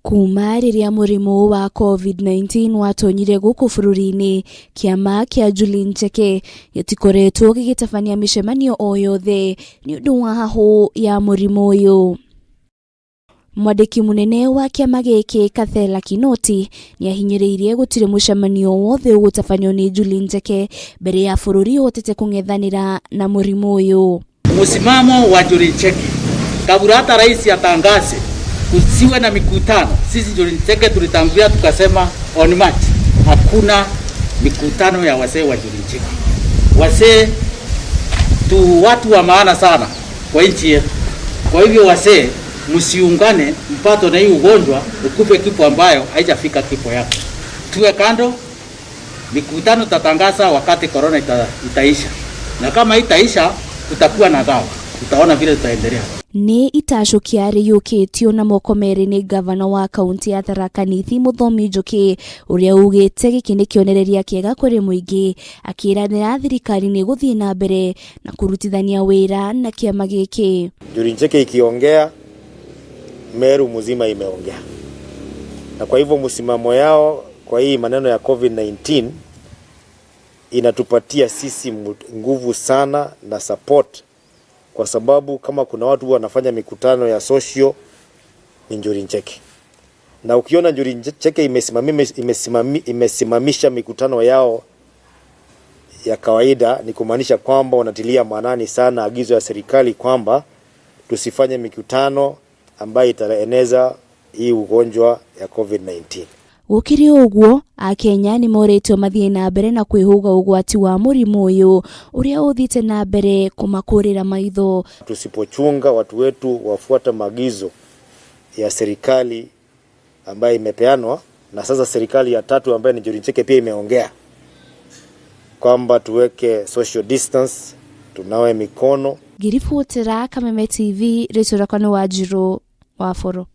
Kuma riria murimu wa COVID-19 watonyire guku bururi-ini, Kiama kia Njuri Ncheke gitikoretwo gigitabania micemanio o yothe ni undu wa hahu ya murimu uyu. Mwandiki munene wa kiama giki Tharaka Nithi ni ahinyiriirie gutire mucemanio wothe ugutabanio ni Njuri Ncheke mbere ya bururi hotete kungethanira na murimu uyu. Msimamo wa Njuri Ncheke, kabla hata rais atangaze kusiwe na mikutano, sisi Njuri Ncheke tulitangulia tukasema on March hakuna mikutano ya wasee wa Njuri Ncheke. Wasee tu watu wa maana sana kwa nchi yetu. Kwa hivyo wasee msiungane mpato na hii ugonjwa ukupe kifo ambayo haijafika kifo yako. Tuwe kando, mikutano tatangaza wakati corona itaisha. Na kama itaisha tutakuwa na dawa. Tutaona vile tutaendelea. Ni itacukia riukitio na moko meri ni gavana wa kaunti ya Tharaka Nithi Muthomi Njuki uria ugite giki ni kionereria kiega kuri muingi, akiranira thirikari ni guthii na mbere na kurutithania wira na kiama giki. Njuri Ncheke ikiongea, Meru mzima imeongea. Na kwa hivyo msimamo yao kwa hii maneno ya COVID-19 inatupatia sisi nguvu sana na support, kwa sababu kama kuna watu wanafanya mikutano ya social ni Njuri Ncheke. Na ukiona Njuri Ncheke imesimamisha mikutano yao ya kawaida, ni kumaanisha kwamba wanatilia maanani sana agizo ya serikali kwamba tusifanye mikutano ambayo itaeneza hii ugonjwa ya COVID-19. Gukiri uguo, Akenya ni moretwo mathie na mbere na kwihuga ugwati wa murimu uyu uria uthite na mbere kumakurira maitho. Tusipochunga watu wetu wafuata maagizo ya serikali ambayo imepeanwa, na sasa serikali ya tatu ambayo ni Njuri Ncheke pia imeongea kwamba tuweke social distance, tunawe mikono. Girifutira Kameme TV, ritugiritio wa Njuru wa Foro.